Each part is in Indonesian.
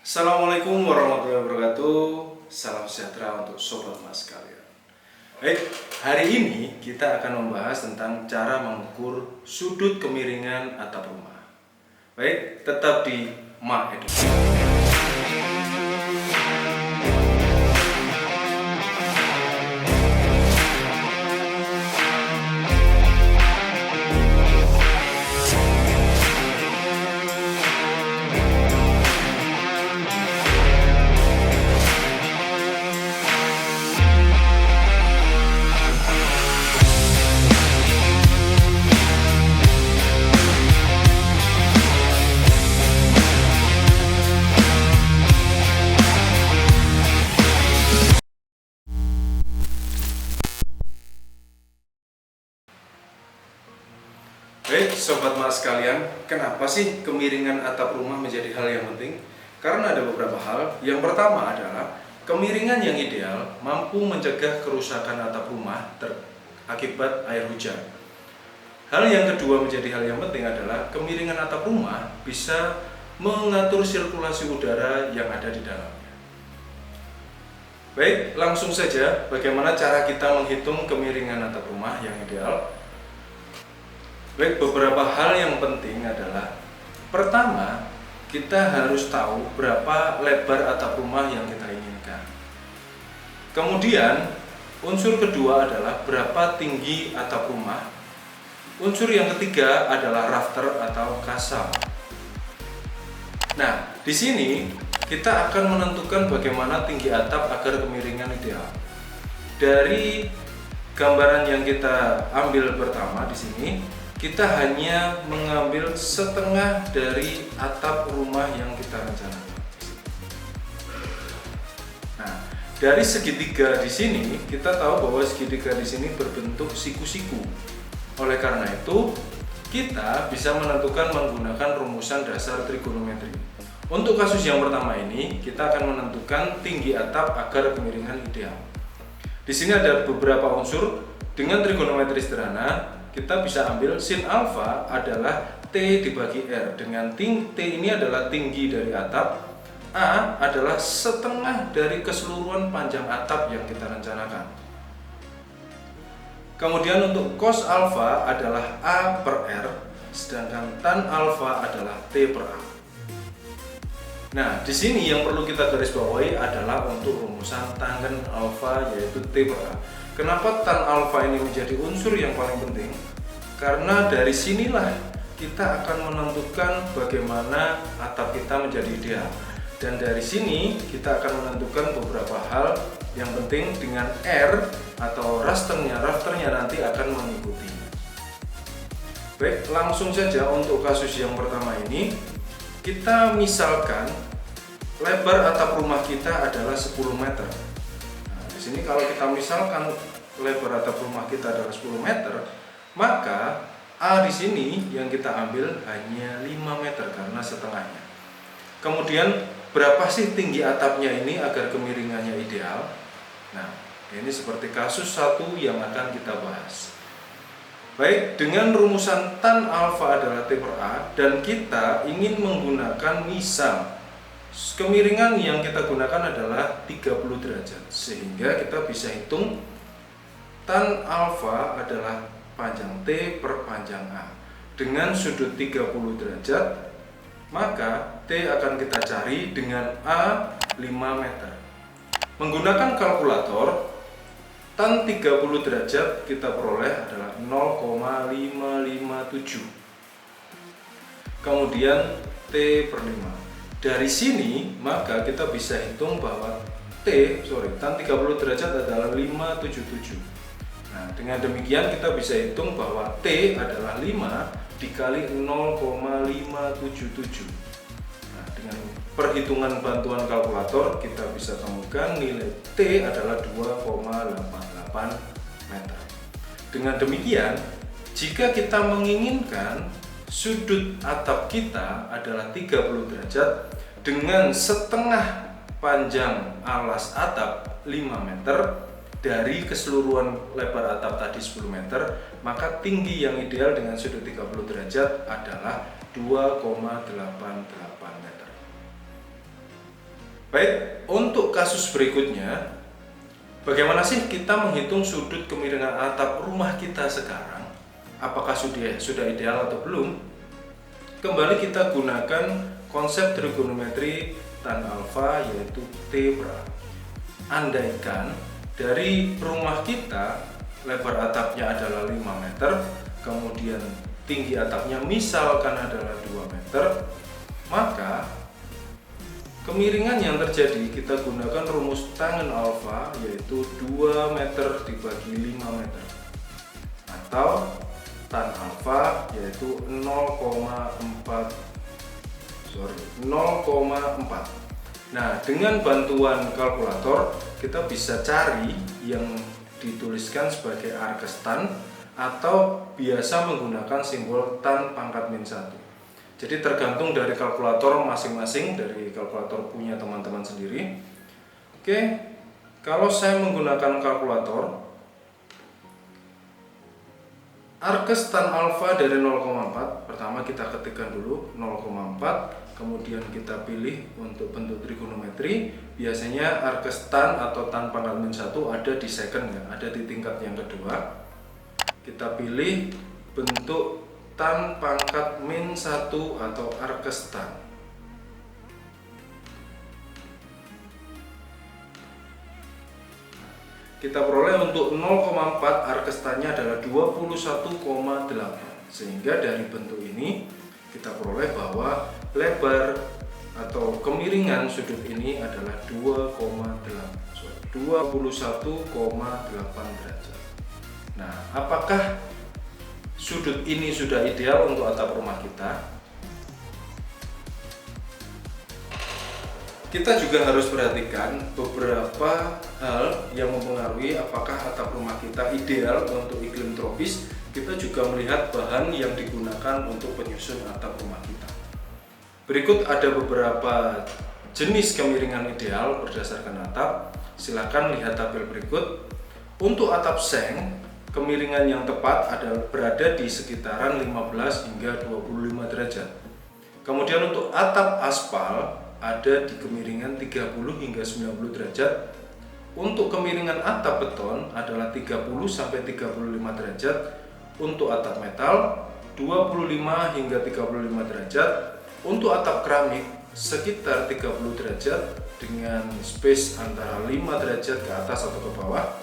Assalamualaikum warahmatullahi wabarakatuh. Salam sejahtera untuk sobat mas sekalian. Baik, hari ini kita akan membahas tentang cara mengukur sudut kemiringan atap rumah. Baik, tetap di Ma Edu. Baik, sobat mas sekalian, kenapa sih kemiringan atap rumah menjadi hal yang penting? Karena ada beberapa hal. Yang pertama adalah kemiringan yang ideal mampu mencegah kerusakan atap rumah akibat air hujan. Hal yang kedua menjadi hal yang penting adalah kemiringan atap rumah bisa mengatur sirkulasi udara yang ada di dalamnya. Baik, langsung saja bagaimana cara kita menghitung kemiringan atap rumah yang ideal. Baik, beberapa hal yang penting adalah pertama, kita harus tahu berapa lebar atap rumah yang kita inginkan. Kemudian, unsur kedua adalah berapa tinggi atap rumah. Unsur yang ketiga adalah rafter atau kasal. Nah, di sini kita akan menentukan bagaimana tinggi atap agar kemiringan ideal. Dari gambaran yang kita ambil pertama di sini, kita hanya mengambil setengah dari atap rumah yang kita rencanakan. Nah, dari segitiga di sini kita tahu bahwa segitiga di sini berbentuk siku-siku. Oleh karena itu, kita bisa menentukan menggunakan rumusan dasar trigonometri. Untuk kasus yang pertama ini, kita akan menentukan tinggi atap agar kemiringan ideal. Di sini ada beberapa unsur. Dengan trigonometri sederhana, kita bisa ambil sin alfa adalah T dibagi R, dengan T ini adalah tinggi dari atap, A adalah setengah dari keseluruhan panjang atap yang kita rencanakan. Kemudian untuk cos alfa adalah A per R, sedangkan tan alfa adalah T per A. Nah, di sini yang perlu kita garis bawahi adalah untuk rumusan tangen alfa, yaitu T per A. Kenapa tan alfa ini menjadi unsur yang paling penting? Karena dari sinilah kita akan menentukan bagaimana atap kita menjadi ideal. Dan dari sini kita akan menentukan beberapa hal yang penting dengan R atau rafternya nanti akan mengikuti. Baik, langsung saja untuk kasus yang pertama ini, kita misalkan lebar atap rumah kita adalah 10 meter. Nah, di sini kalau kita misalkan lebar atap rumah kita adalah 10 meter, maka A di sini yang kita ambil hanya 5 meter karena setengahnya. Kemudian berapa sih tinggi atapnya ini agar kemiringannya ideal? Nah, ini seperti kasus satu yang akan kita bahas. Baik, dengan rumusan tan alfa adalah T per A dan kita ingin menggunakan misal kemiringan yang kita gunakan adalah 30 derajat, sehingga kita bisa hitung tan alfa adalah panjang T per panjang A. Dengan sudut 30 derajat, maka T akan kita cari dengan A 5 meter. Menggunakan kalkulator, tan 30 derajat kita peroleh adalah 0,557. Kemudian T per 5. Dari sini maka kita bisa hitung bahwa tan 30 derajat adalah 577. Nah, dengan demikian kita bisa hitung bahwa T adalah 5 dikali 0,577. Nah, dengan perhitungan bantuan kalkulator kita bisa temukan nilai T adalah 2,88 meter. Dengan demikian, jika kita menginginkan sudut atap kita adalah 30 derajat dengan setengah panjang alas atap 5 meter dari keseluruhan lebar atap tadi 10 meter, maka tinggi yang ideal dengan sudut 30 derajat adalah 2,88 meter. Baik, untuk kasus berikutnya, bagaimana sih kita menghitung sudut kemiringan atap rumah kita sekarang? Apakah sudah ideal atau belum? Kembali kita gunakan konsep trigonometri tan alfa, yaitu T per A. Andaikan dari rumah kita lebar atapnya adalah 5 meter, kemudian tinggi atapnya misalkan adalah 2 meter, maka kemiringan yang terjadi kita gunakan rumus tangen alfa, yaitu 2 meter dibagi 5 meter, atau tan alfa yaitu 0,4. Nah, dengan bantuan kalkulator kita bisa cari yang dituliskan sebagai arkes tan, atau biasa menggunakan simbol tan pangkat min 1. Jadi tergantung dari kalkulator masing-masing, dari kalkulator punya teman-teman sendiri. Oke, kalau saya menggunakan kalkulator, arkes tan alfa dari 0,4, pertama kita ketikkan dulu 0,4, kemudian kita pilih untuk bentuk trigonometri. Biasanya arkes tan atau tan pangkat min 1 ada di second ya, ada di tingkat yang kedua. Kita pilih bentuk tan pangkat min 1 atau arkes tan. Kita peroleh untuk 0,4 arkes tannya adalah 21,8, sehingga dari bentuk ini kita peroleh bahwa lebar atau kemiringan sudut ini adalah 21,8 derajat. Nah, apakah sudut ini sudah ideal untuk atap rumah kita? Kita juga harus perhatikan beberapa hal yang mempengaruhi apakah atap rumah kita ideal untuk iklim tropis. Kita juga melihat bahan yang digunakan untuk penyusun atap rumah kita. Berikut ada beberapa jenis kemiringan ideal berdasarkan atap. Silakan lihat tabel berikut. Untuk atap seng, kemiringan yang tepat berada di sekitaran 15 hingga 25 derajat. Kemudian untuk atap aspal ada di kemiringan 30 hingga 90 derajat. Untuk kemiringan atap beton adalah 30 sampai 35 derajat. Untuk atap metal 25 hingga 35 derajat. Untuk atap keramik sekitar 30 derajat dengan space antara 5 derajat ke atas atau ke bawah.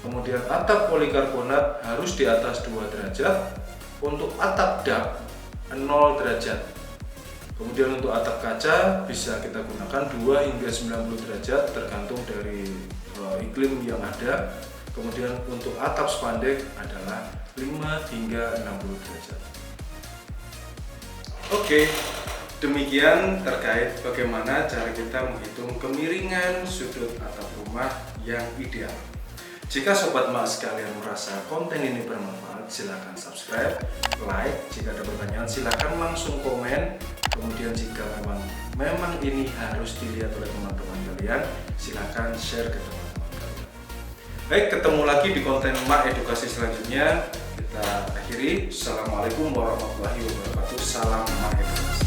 Kemudian atap polikarbonat harus di atas 2 derajat. Untuk atap dak 0 derajat. Kemudian untuk atap kaca bisa kita gunakan 2 hingga 90 derajat tergantung dari iklim yang ada. Kemudian untuk atap spandek adalah 5 hingga 60 derajat. Oke, demikian terkait bagaimana cara kita menghitung kemiringan sudut atap rumah yang ideal. Jika sobat mak sekalian merasa konten ini bermanfaat, silakan subscribe, like. Jika ada pertanyaan silakan langsung komen. Kemudian jika memang ini harus dilihat oleh teman-teman kalian, silakan share ke teman-teman kalian. Baik, ketemu lagi di konten mak edukasi selanjutnya. Kita akhiri. Assalamualaikum warahmatullahi wabarakatuh. Salam mak edukasi.